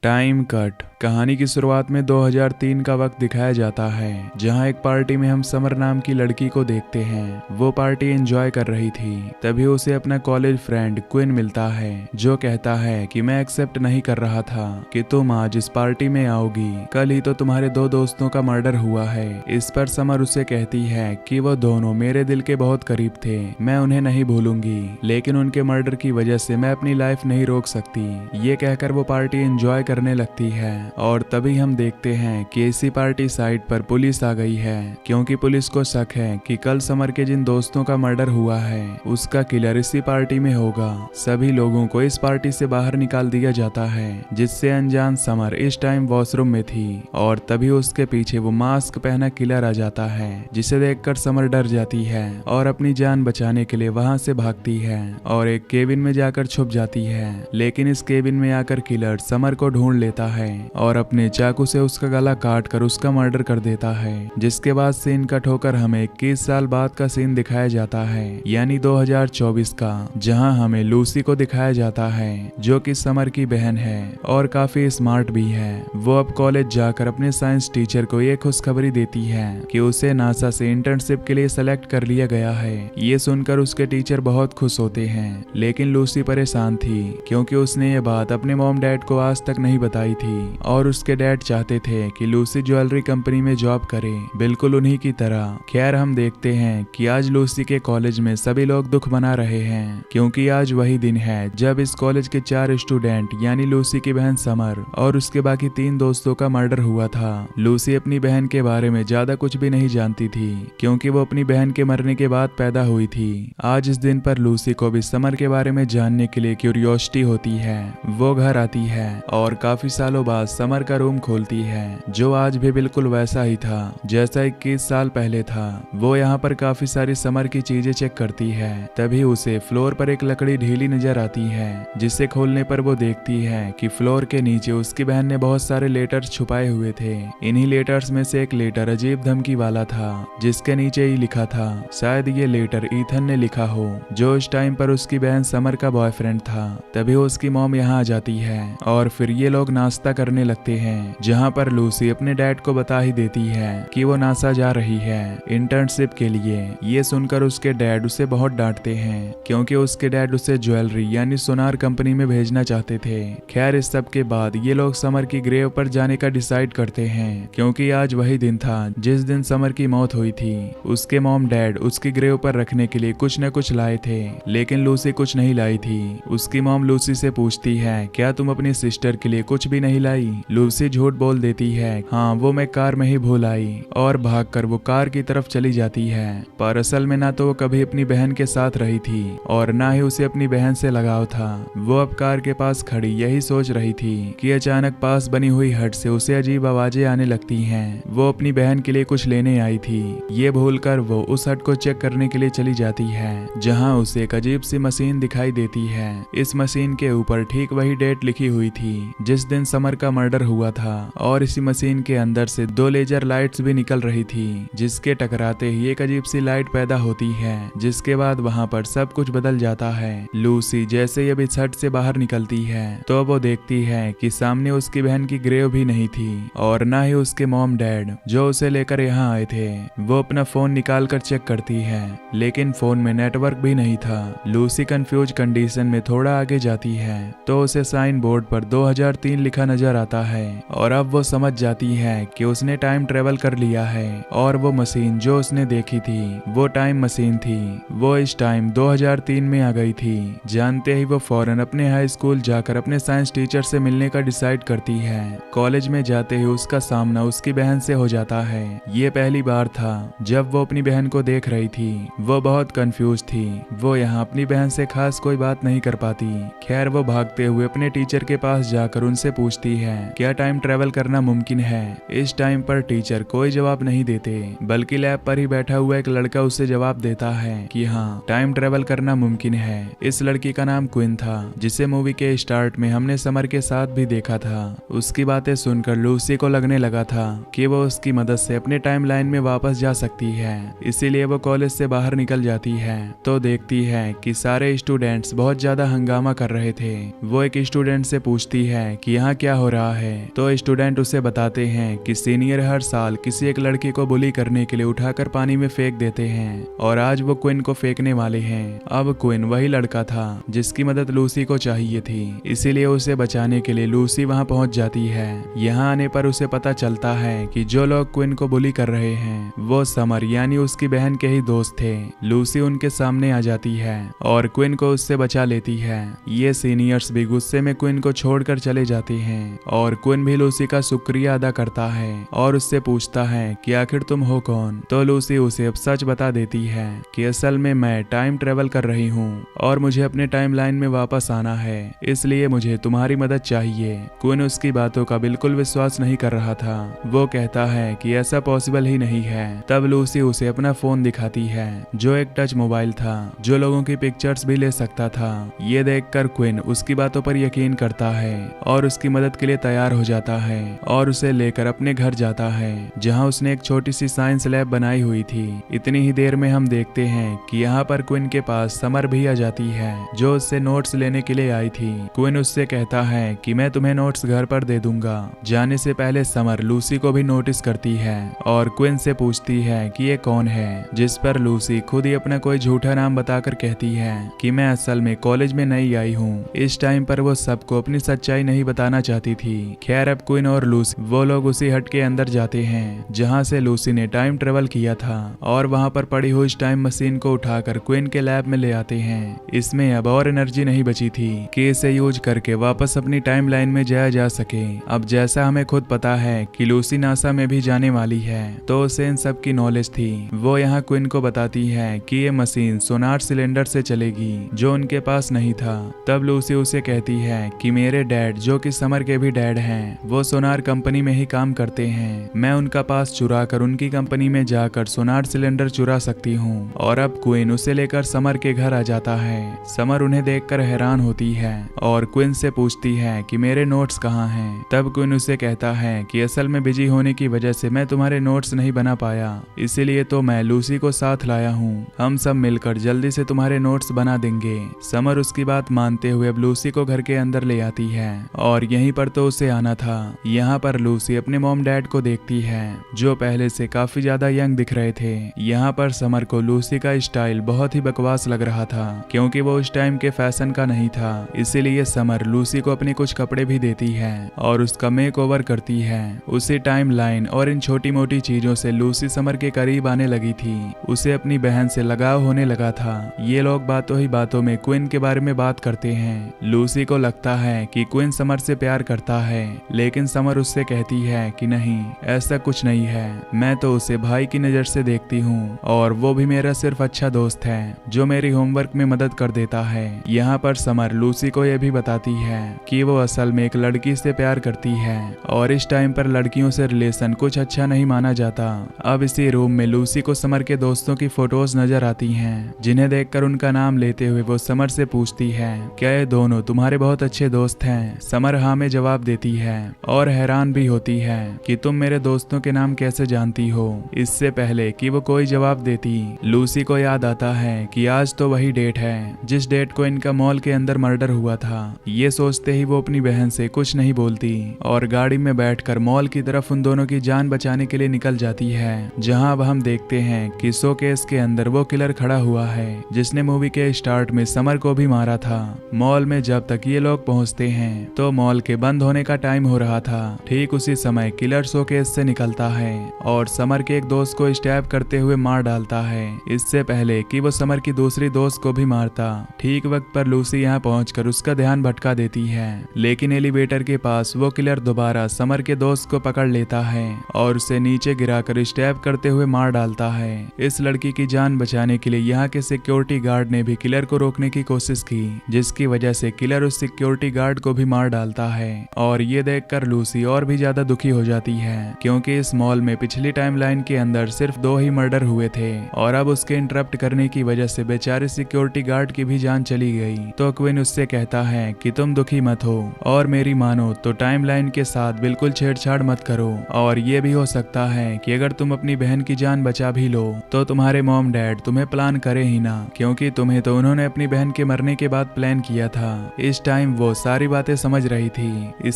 Time cut. कहानी की शुरुआत में 2003 का वक्त दिखाया जाता है, जहां एक पार्टी में हम समर नाम की लड़की को देखते हैं। वो पार्टी एंजॉय कर रही थी। तभी उसे अपना कॉलेज फ्रेंड क्विन मिलता है, जो कहता है कि मैं एक्सेप्ट नहीं कर रहा था कि तुम आज इस पार्टी में आओगी। कल ही तो तुम्हारे दो दोस्तों का मर्डर हुआ है। इस पर समर उसे कहती है कि वो दोनों मेरे दिल के बहुत करीब थे, मैं उन्हें नहीं भूलूंगी, लेकिन उनके मर्डर की वजह से मैं अपनी लाइफ नहीं रोक सकती। ये कहकर वो पार्टी एंजॉय करने लगती है और तभी हम देखते हैं कि इसी पार्टी साइट पर पुलिस आ गई है, क्योंकि पुलिस को शक है कि कल समर के जिन दोस्तों का मर्डर हुआ है उसका किलर इसी पार्टी में होगा। सभी लोगों को इस पार्टी से बाहर निकाल दिया जाता है, जिससे अनजान समर इस टाइम वॉशरूम में थी और तभी उसके पीछे वो मास्क पहना किलर आ जाता है, जिसे देखकर समर डर जाती है और अपनी जान बचाने के लिए वहां से भागती है और एक केबिन में जाकर छुप जाती है। लेकिन इस केबिन में आकर किलर समर को ढूंढ लेता है और अपने चाकू से उसका गला काट कर उसका मर्डर कर देता है। जिसके बाद सीन कट होकर हमें 21 साल बाद का सीन दिखाया जाता है, यानी 2024 का, जहां हमें लूसी को दिखाया जाता है, जो कि समर की बहन है और काफी स्मार्ट भी है। वो अब कॉलेज जाकर अपने साइंस टीचर को ये खुशखबरी देती है कि उसे नासा से इंटर्नशिप के लिए सेलेक्ट कर लिया गया है। ये सुनकर उसके टीचर बहुत खुश होते हैं, लेकिन लूसी परेशान थी, क्योंकि उसने ये बात अपने मॉम डैड को आज तक नहीं बताई थी और उसके डैड चाहते थे कि लूसी ज्वेलरी कंपनी में जॉब करे, बिल्कुल उन्हीं की तरह। खैर, हम देखते हैं कि आज लूसी के कॉलेज में सभी लोग दुख मना रहे हैं, क्योंकि आज वही दिन है जब इस कॉलेज के 4 स्टूडेंट यानी लूसी की बहन समर और उसके बाकी 3 दोस्तों का मर्डर हुआ था। लूसी अपनी बहन के बारे में ज्यादा कुछ भी नहीं जानती थी, क्योंकि वो अपनी बहन के मरने के बाद पैदा हुई थी। आज इस दिन पर लूसी को भी समर के बारे में जानने के लिए क्यूरियोसिटी होती है। वो घर आती है और काफी सालों बाद समर का रूम खोलती है, जो आज भी बिल्कुल वैसा ही था जैसा 21 साल पहले था। वो यहाँ पर काफी सारी समर की चीजें चेक करती है। तभी उसे फ्लोर पर एक लकड़ी ढीली नजर आती है, जिसे खोलने पर वो देखती है कि फ्लोर के नीचे उसकी बहन ने बहुत सारे लेटर्स छुपाए हुए थे। इन्हीं लेटर्स में से एक लेटर अजीब धमकी वाला था, जिसके नीचे ही लिखा था, शायद ये लेटर ईथन ने लिखा हो, जो इस टाइम पर उसकी बहन समर का बॉयफ्रेंड था। तभी उसकी मॉम यहाँ आ जाती है और फिर ये लोग नाश्ता करने लगते हैं, जहाँ पर लूसी अपने डैड को बता ही देती है कि वो नासा जा रही है इंटर्नशिप के लिए। ये सुनकर उसके डैड उसे बहुत डांटते हैं, क्योंकि उसके डैड उसे ज्वेलरी यानी सोनार कंपनी में भेजना चाहते थे। खैर, इस सब के बाद ये लोग समर की ग्रेव पर जाने का डिसाइड करते हैं, क्योंकि आज वही दिन था जिस दिन समर की मौत हुई थी। उसके मॉम डैड उसकी ग्रेव पर रखने के लिए कुछ न कुछ लाए थे, लेकिन लूसी कुछ नहीं लाई थी। उसकी मॉम लूसी से पूछती है, क्या तुम अपनी सिस्टर के लिए कुछ भी नहीं लाई? लूसी झूठ बोल देती है, हाँ वो मैं कार में ही भूल आई, और भागकर वो कार की तरफ चली जाती है। पर असल में ना तो वो कभी अपनी बहन के साथ रही थी और ना ही उसे अपनी बहन से लगाव था। वो अब कार के पास खड़ी यही सोच रही थी कि अचानक पास बनी हुई हट से उसे अजीब आवाजें आने लगती हैं। वो अपनी बहन के लिए कुछ लेने आई थी। ये भूलकर वो उस हट को चेक करने के लिए चली जाती है, जहाँ उसे एक अजीब सी मशीन दिखाई देती है। इस मशीन के ऊपर ठीक वही डेट लिखी हुई थी जिस दिन समर का मर्डर हुआ था, और इसी मशीन के अंदर से 2 लेजर लाइट्स भी निकल रही थी, जिसके टकराते ही एक अजीब सी लाइट पैदा होती है, जिसके बाद वहां पर सब कुछ बदल जाता है। लूसी जैसे ही अब इस हट से बाहर निकलती है तो वो देखती है कि सामने उसकी बहन की ग्रेव भी नहीं थी और ना ही उसके मॉम डैड जो उसे लेकर यहाँ आए थे। वो अपना फोन निकाल कर चेक करती है, लेकिन फोन में नेटवर्क भी नहीं था। लूसी कंफ्यूज कंडीशन में थोड़ा आगे जाती है तो उसे साइन बोर्ड पर 2003 लिखा नजर आता है, और अब वो समझ जाती है कि उसने टाइम ट्रेवल कर लिया है और वो मशीन जो उसने देखी थी वो टाइम मशीन थी। वो इस टाइम 2003 में आ गई थी। जानते ही वो फौरन अपने हाई स्कूल जाकर अपने साइंस टीचर से मिलने का डिसाइड करती है। कॉलेज में जाते ही उसका सामना उसकी बहन से हो जाता है। ये पहली बार था जब वो अपनी बहन को देख रही थी। वो बहुत कंफ्यूज थी। वो यहाँ अपनी बहन से खास कोई बात नहीं कर पाती। खैर, वो भागते हुए अपने टीचर के पास जाकर उनसे पूछती है, क्या टाइम ट्रेवल करना मुमकिन है? इस टाइम पर टीचर कोई जवाब नहीं देते, बल्कि लैब पर ही बैठा हुआ एक लड़का उसे जवाब देता है कि हाँ, टाइम ट्रेवल करना मुमकिन है। इस लड़की का नाम क्विन था, जिसे मूवी के स्टार्ट में हमने समर के साथ भी देखा था। उसकी बातें सुनकर लूसी को लगने लगा था कि वो उसकी मदद से अपने टाइम लाइन में वापस जा सकती है, इसीलिए वो कॉलेज से बाहर निकल जाती है तो देखती है कि सारे स्टूडेंट्स बहुत ज्यादा हंगामा कर रहे थे। वो एक स्टूडेंट से पूछती है कि यहाँ क्या हो रहा होता है तो स्टूडेंट उसे बताते हैं कि सीनियर हर साल किसी एक लड़की को बुली करने के लिए उठाकर पानी में फेंक देते हैं और आज वो क्विन को फेंकने वाले हैं। अब क्विन वही लड़का था जिसकी मदद लूसी को चाहिए थी, इसीलिए उसे बचाने के लिए लूसी वहां पहुंच जाती है। यहाँ आने पर उसे पता चलता है कि जो लोग क्विन को बुली कर रहे हैं वो समर यानी उसकी बहन के ही दोस्त थे। लूसी उनके सामने आ जाती है और क्विन को उससे बचा लेती है। ये सीनियर्स भी गुस्से में क्विन को छोड़कर चले जाते हैं और क्विन भी लूसी का शुक्रिया अदा करता है और उससे पूछता है कि आखिर तुम हो कौन। तो लूसी उसे अब सच बता देती है कि असल में मैं टाइम ट्रेवल कर रही हूँ और मुझे अपने टाइम लाइन में वापस आना है, इसलिए मुझे तुम्हारी मदद चाहिए। क्विन उसकी बातों का बिल्कुल विश्वास नहीं कर रहा था। वो कहता है कि ऐसा पॉसिबल ही नहीं है। तब लूसी उसे अपना फोन दिखाती है जो एक टच मोबाइल था जो लोगों की पिक्चर्स भी ले सकता था। ये देखकर क्विन उसकी बातों पर यकीन करता है और उसकी मदद के लिए तैयार हो जाता है और उसे लेकर अपने घर जाता है जहाँ उसने एक छोटी सी साइंस लैब बनाई हुई थी। इतनी ही देर में हम देखते हैं कि यहाँ पर क्विन के पास समर भी आ जाती है जो उससे नोट्स लेने के लिए आई थी। क्विन उससे कहता है कि मैं तुम्हें नोट्स घर पर दे दूंगा। जाने से पहले समर लूसी को भी नोटिस करती है और क्विन से पूछती है कि ये कौन है, जिस पर लूसी खुद ही अपना कोई झूठा नाम बताकर कहती है कि मैं असल में कॉलेज में नई आई हूँ। इस टाइम पर वो सबको अपनी सच्चाई नहीं बताना चाहती थी। खैर अब क्विन और लूसी वो लोग उसी हट के अंदर जाते हैं जहाँ से लूसी ने टाइम ट्रेवल किया था और वहाँ पर पड़ी हुई टाइम मशीन को उठाकर क्विन के लैब में ले आते हैं। इसमें अब और एनर्जी नहीं बची थी कि इसे यूज करके वापस अपनी टाइम लाइन में जाया जा सके। अब जैसा हमें खुद पता है कि लूसी नासा में भी जाने वाली है तो उसे इन सब की नॉलेज थी। वो यहाँ क्विन को बताती है कि ये मशीन सोनार सिलेंडर से चलेगी जो उनके पास नहीं था। तब लूसी उसे कहती है कि मेरे डैड जो कि समर के भी डैड हैं वो सोनार कंपनी में ही काम करते हैं। मैं उनका पास चुरा कर उनकी कंपनी में जाकर सोनार सिलेंडर चुरा सकती हूँ। और अब क्विन उसे लेकर समर के घर आ जाता है। समर उन्हें देखकर हैरान होती है और क्विन से पूछती है कि मेरे नोट्स कहाँ हैं। तब क्विन उसे कहता है कि असल में बिजी होने की वजह से मैं तुम्हारे नोट्स नहीं बना पाया, इसीलिए तो मैं लूसी को साथ लाया हूँ। हम सब मिलकर जल्दी से तुम्हारे नोट्स बना देंगे। समर उसकी बात मानते हुए अब लूसी को घर के अंदर ले आती है और यहीं पर तो उसे आना था। यहाँ पर लूसी अपने मॉम डैड को देखती है जो पहले से काफी ज्यादा यंग दिख रहे थे। यहाँ पर समर को लूसी का स्टाइल बहुत ही बकवास लग रहा था क्योंकि वो उस टाइम के फैशन का नहीं था, इसीलिए समर लूसी को अपने कुछ कपड़े भी देती है और उसका मेक ओवर करती है। उसी टाइम लाइन और इन छोटी मोटी चीजों से लूसी समर के करीब आने लगी थी। उसे अपनी बहन से लगाव होने लगा था। ये लोग बातों ही बातों में क्विन के बारे में बात करते हैं। लूसी को लगता है कि क्विन समर से प्यार करता है, लेकिन समर उससे कहती है कि नहीं, ऐसा कुछ नहीं है। मैं तो उसे भाई की नजर से देखती हूँ और वो भी मेरा सिर्फ अच्छा दोस्त है जो मेरी होमवर्क में मदद कर देता है। यहाँ पर समर लूसी को यह भी बताती है कि वो असल में एक लड़की से प्यार करती है और इस टाइम पर लड़कियों से रिलेशन कुछ अच्छा नहीं माना जाता। अब इसी रूम में लूसी को समर के दोस्तों की फोटोज नजर आती हैं, जिन्हें देखकर उनका नाम लेते हुए वो समर से पूछती है क्या ये दोनों तुम्हारे बहुत अच्छे दोस्त हैं। समर हाँ में जवाब देती है और हैरान भी होती है कि तुम मेरे दोस्तों के नाम कैसे जानती हो। इससे पहले कि वो कोई जवाब देती लूसी को याद आता है कि आज तो वही डेट है जिस डेट को इनका मॉल के अंदर मर्डर हुआ था। ये सोचते ही वो अपनी बहन से कुछ नहीं बोलती और गाड़ी में बैठकर मॉल की तरफ उन दोनों की जान बचाने के लिए निकल जाती है। जहां अब हम देखते हैं कि शोकेस के अंदर वो किलर खड़ा हुआ है जिसने मूवी के स्टार्ट में समर को भी मारा था। मॉल में जब तक ये लोग पहुंचते हैं तो मॉल के बंद होने का टाइम हो रहा था। ठीक उसी समय किलर शोकेस से निकलता है और समर के एक दोस्त को स्टैब करते हुए मार डालता है, इससे पहले कि वो समर की दूसरी दोस्त को भी मारता। ठीक वक्त पर लूसी यहाँ पहुंचकर उसका ध्यान भटका देती है, लेकिन एलिवेटर के पास वो किलर दोबारा समर के दोस्त को पकड़ लेता है और उसे नीचे गिराकर स्टैब करते हुए मार डालता है। इस लड़की की जान बचाने के लिए यहाँ के सिक्योरिटी गार्ड ने भी किलर को रोकने की कोशिश की, जिसकी वजह से किलर उस सिक्योरिटी गार्ड को भी मार डालता है। और ये देखकर लूसी और भी ज्यादा दुखी हो जाती है क्योंकि इस मॉल में पिछली टाइमलाइन के अंदर सिर्फ 2 ही मर्डर हुए थे और अब उसके इंटरप्ट करने की वजह से बेचारे सिक्योरिटी गार्ड की भी जान चली गई। तो क्विन उससे कहता है कि तुम दुखी मत हो और मेरी मानो तो टाइमलाइन के साथ बिल्कुल छेड़छाड़ मत करो। और ये भी हो सकता है कि अगर तुम अपनी बहन की जान बचा भी लो तो तुम्हारे मॉम डैड तुम्हें प्लान करे ही ना, क्योंकि तुम्हें तो उन्होंने अपनी बहन के मरने के बाद प्लान किया था। इस टाइम वो सारी बातें समझ रही थी,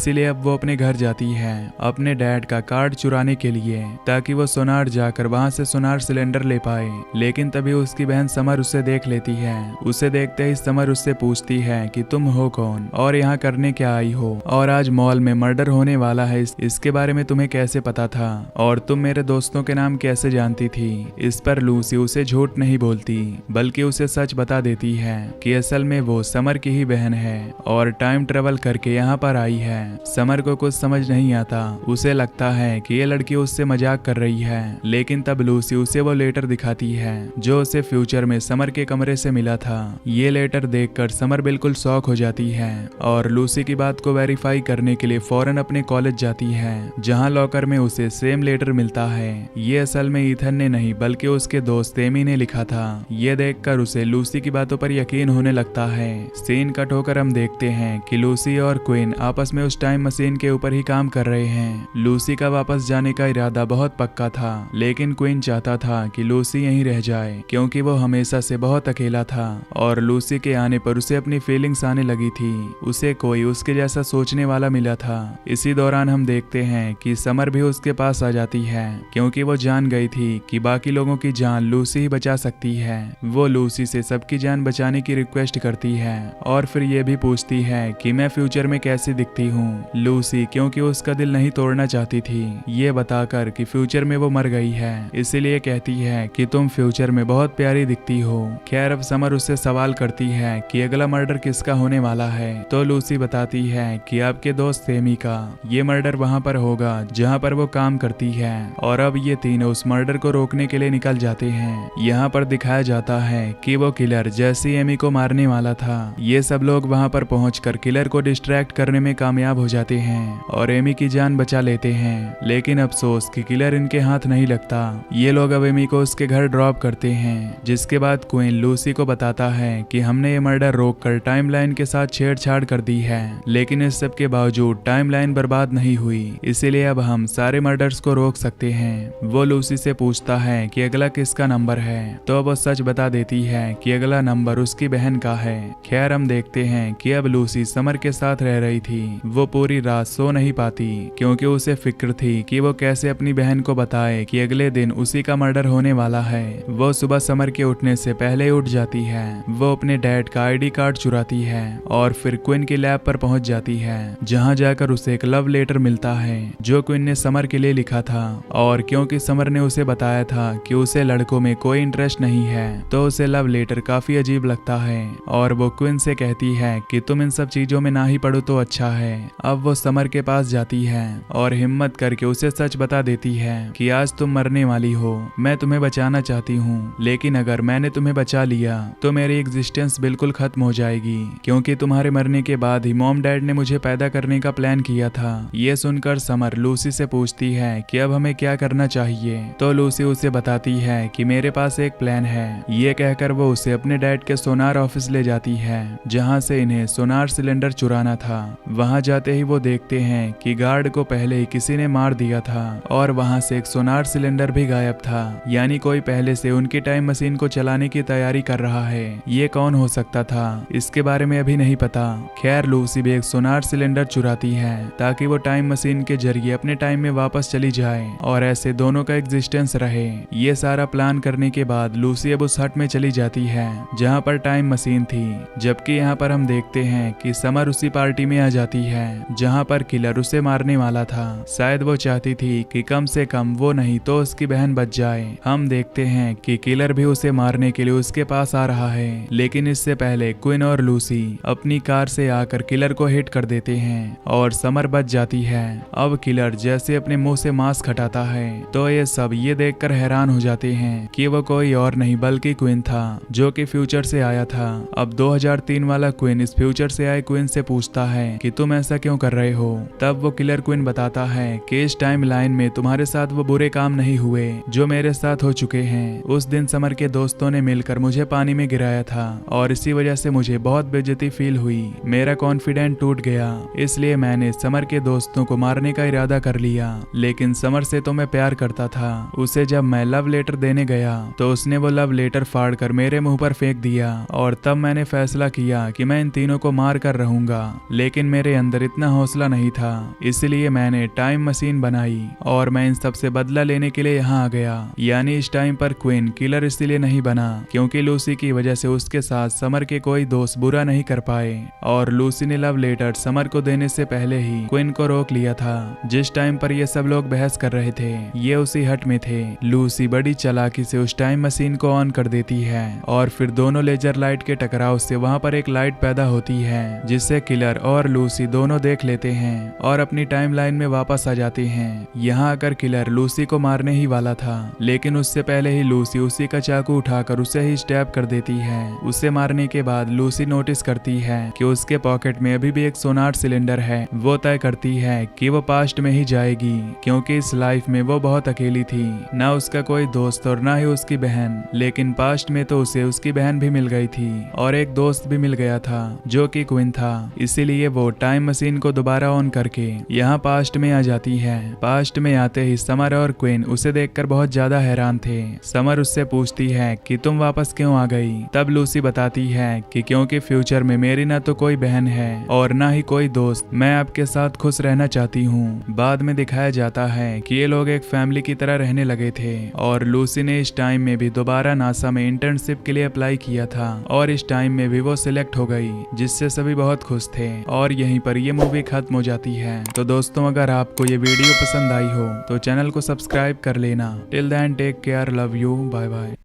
इसीलिए अब वो अपने घर जाती है अपने डैड का कार्ड चुराने के लिए, ताकि वो सोनार जाकर वहाँ से सोनार सिलेंडर ले पाए। लेकिन तभी उसकी बहन समर उसे देख लेती है। उसे देखते ही समर उससे पूछती है कि तुम हो कौन और यहाँ करने क्या आई हो, और आज मॉल में मर्डर होने वाला है, इसके बारे में तुम्हें कैसे पता था, और तुम मेरे दोस्तों के नाम कैसे जानती थी। इस पर लूसी उसे झूठ नहीं बोलती बल्कि उसे सच बता देती है कि असल में वो समर की ही बहन है और टाइम ट्रेवल करके यहाँ पर आई है। समर को कुछ समझ नहीं आता, उसे लगता है कि ये लड़की उससे मजाक कर रही है। लेकिन तब लूसी उसे वो लेटर दिखाती है जो उसे फ्यूचर में समर के कमरे से मिला था। ये लेटर देखकर समर बिल्कुल शॉक हो जाती है और लूसी की बात को वेरीफाई करने के लिए फौरन अपने कॉलेज जाती है, जहाँ लॉकर में उसे सेम लेटर मिलता है। ये असल में ईथन ने नहीं बल्कि उसके दोस्त एमी ने लिखा था। ये देखकर उसे लूसी की बातों पर यकीन होने लगता है। सीन कट होकर हम देखते हैं कि लूसी और क्वीन आपस में उस टाइम मशीन के ऊपर ही काम कर रहे हैं। लूसी का वापस जाने का इरादा बहुत पक्का था, लेकिन क्वीन चाहता था कि लूसी यहीं रह जाए क्योंकि वो हमेशा से बहुत अकेला था और लूसी के आने पर उसे अपनी फीलिंग्स आने लगी थी। उसे कोई उसके जैसा सोचने वाला मिला था। इसी दौरान हम देखते हैं कि समर भी उसके पास आ जाती है क्योंकि वो जान गई थी कि बाकी लोगों की जान लूसी ही बचा सकती है। वो लूसी से सबकी जान बचाने की रिक्वेस्ट करती है और फिर ये भी पूछती है कि मैं फ्यूचर में कैसी दिखती हूँ। लूसी क्योंकि उसका दिल नहीं तोड़ना चाहती थी, ये बताकर कि फ्यूचर में वो मर गई है, इसीलिए कहती है कि तुम फ्यूचर में बहुत प्यारी दिखती हो। खैर अब समर उससे सवाल करती है कि अगला मर्डर किसका होने वाला है, तो लूसी बताती है कि आपके दोस्त एमी का। ये मर्डर वहाँ पर होगा जहाँ पर वो काम करती है और अब ये तीनों उस मर्डर को रोकने के लिए निकल जाते हैं। यहाँ पर दिखाया जाता है कि वो किलर जैसे एमी को मारने वाला था, ये सब लोग वहाँ पर पहुंचकर किलर को डिस्ट्रैक्ट करने में कामयाब हो जाते हैं और एमी की जान बचा लेते हैं। लेकिन अफसोस कि किलर इनके हाथ नहीं लगता। ये लोग अब एमी को उसके घर ड्रॉप करते हैं, जिसके बाद क्वीन लूसी को बताता है कि हमने ये मर्डर रोककर टाइमलाइन के साथ छेड़छाड़ कर दी है, लेकिन इस सब के बावजूद टाइमलाइन बर्बाद नहीं हुई, इसीलिए अब हम सारे मर्डर्स को रोक सकते हैं। वो लूसी से पूछता है कि अगला किसका नंबर है, तो अब वो सच बता देती है कि अगला नंबर उसकी बहन का है। खैर हम देखते हैं कि अब लूसी समर के साथ रह रही थी। वो पूरी रात सो नहीं पाती क्योंकि उसे फिक्र थी कि वो कैसे अपनी बहन को बताए कि अगले दिन उसी का मर्डर होने वाला है। वो सुबह समर के उठने से पहले उठ जाती है। वो अपने डैड का आईडी कार्ड चुराती है और फिर क्वीन की लैब पर पहुंच जाती है, जहां जाकर उसे एक लव लेटर मिलता है जो क्वीन ने समर के लिए लिखा था। और क्योंकि समर ने उसे बताया था कि उसे लड़कों में कोई इंटरेस्ट नहीं है, तो उसे लव लेटर काफी अजीब लगता है और वो क्वीन से कहती है कि तुम इन सब चीजों में ना ही पढ़ो तो अच्छा है। अब वो समर के पास जाती है और हिम्मत करके उसे सच बता देती है कि आज तुम मरने वाली हो, मैं तुम्हें बचाना चाहती हूँ, लेकिन अगर मैंने तुम्हें बचा लिया तो मेरी एग्जिस्टेंस बिल्कुल खत्म हो जाएगी क्योंकि तुम्हारे मरने के बाद ही मॉम डैड ने मुझे पैदा करने का प्लान किया था। ये सुनकर समर लूसी से पूछती है कि अब हमें क्या करना चाहिए, तो लूसी उसे बताती है कि मेरे पास एक प्लान है। ये कहकर वो उसे अपने डैड के सोनार ऑफिस ले जाती है जहाँ से इन्हें सोनार सिलेंडर चुराना था। वहाँ जाते ही वो देखते हैं कि गार्ड को पहले ही किसी ने मार दिया था और वहाँ से एक सोनार सिलेंडर भी गायब था, यानी कोई पहले से उनकी टाइम मशीन को चलाने की तैयारी कर रहा है। ये कौन हो सकता था इसके बारे में अभी नहीं पता। खैर लूसी भी एक सोनार सिलेंडर चुराती है ताकि वो टाइम मशीन के जरिए अपने टाइम में वापस चली जाए और ऐसे दोनों का एग्जिस्टेंस रहे। ये सारा प्लान करने के बाद लूसी अब उस हट में चली जाती है जहाँ पर टाइम मशीन थी, जबकि यहाँ पर हम देखते हैं कि समर उसी पार्टी में आ जाती है जहाँ पर किलर उसे मारने वाला था। शायद वो चाहती थी कि कम से कम वो नहीं तो उसकी बहन बच जाए। हम देखते हैं कि किलर भी उसे मारने के लिए उसके पास आ रहा है, लेकिन इससे पहले क्वीन और लूसी अपनी कार से आकर किलर को हिट कर देते हैं और समर बच जाती है। अब किलर जैसे अपने मुंह से मास्क हटाता है तो ये सब ये देखकर हैरान हो जाते हैं कि वो कोई और नहीं बल्कि क्वीन था जो कि फ्यूचर से आया था। अब 2003 वाला क्वीन इस फ्यूचर से आए क्वीन से पूछता है कि तुम ऐसा क्यों कर रहे हो। तब वो किलर क्वीन बताता है कि इस टाइम लाइन में तुम्हारे साथ वो बुरे काम नहीं हुए जो मेरे साथ हो चुके हैं। उस दिन समर के दोस्तों ने मिलकर मुझे पानी में गिराया था और इसी वजह से मुझे बहुत बेइज्जती फील हुई, मेरा कॉन्फिडेंस टूट गया, इसलिए मैंने समर के दोस्तों को मारने का इरादा कर लिया। लेकिन समर से तो मैं प्यार करता था। उसे जब मैं लव लेटर देने गया तो उसने वो लव लेटर फाड़ कर मेरे मुंह पर फेंक दिया और तब मैंने फैसला किया कि मैं इन तीनों को मार कर रहूंगा। लेकिन मेरे अंदर इतना हौसला नहीं था, इसलिए मैंने टाइम मशीन बनाई और मैं इन सब से बदला लेने के लिए यहाँ आ गया। यानी इस टाइम पर क्वीन किलर इसलिए नहीं बना क्योंकि लूसी की वजह से उसके साथ समर के कोई दोस्त बुरा नहीं कर पाए, और लूसी ने लव लेटर समर को देने से पहले ही क्वीन को रोक लिया था। जिस टाइम पर ये सब लोग बहस कर रहे थे ये उसी हट में थे। लूसी बड़ी चालाकी से उस टाइम मशीन को ऑन कर देती है और फिर दोनों लेजर लाइट के टकराव से वहाँ पर एक लाइट पैदा होती है जिससे किलर और लूसी दोनों देख लेते हैं और अपनी टाइमलाइन में वापस आ जाते हैं। यहाँ आकर किलर लूसी को मारने ही वाला था, लेकिन उससे पहले ही लूसी उसी का चाकू उठाकर उसे ही स्टैब कर देती है। उसे मारने के बाद लूसी नोटिस करती है कि उसके पॉकेट में अभी भी एक सोनार सिलेंडर है। वो तय करती है कि वो पास्ट में ही जाएगी क्योंकि इस लाइफ में वो बहुत अकेली थी, ना उसका कोई दोस्त और ना ही उसकी बहन। लेकिन पास्ट में तो उसे उसकी बहन भी मिल गई थी और एक दोस्त भी मिल गया था जो कि क्वीन था। इसीलिए वो टाइम मशीन को दोबारा ऑन करके यहाँ पास्ट में आ जाती है। पास्ट में आते ही समर और क्वीन उसे देखकर बहुत ज्यादा हैरान थे। समर उससे पूछती है कि तुम वापस क्यों आ गई। तब लूसी बताती है कि क्योंकि फ्यूचर में मेरी ना तो कोई बहन है और ना ही कोई दोस्त, मैं आपके साथ खुश रहना चाहती हूँ। बाद में दिखाया जाता है कि ये लोग एक फैमिली की तरह रहने लगे थे और लूसी ने इस टाइम में भी दोबारा नासा में इंटर्नशिप के लिए अप्लाई किया था और इस टाइम में भी वो सिलेक्ट हो गई, जिससे सभी बहुत खुश थे। और यहीं पर ये मूवी खत्म हो जाती है। तो दोस्तों अगर आपको ये वीडियो पसंद आई हो तो चैनल को सब्सक्राइब कर लेना। Till then take care, love you, bye bye.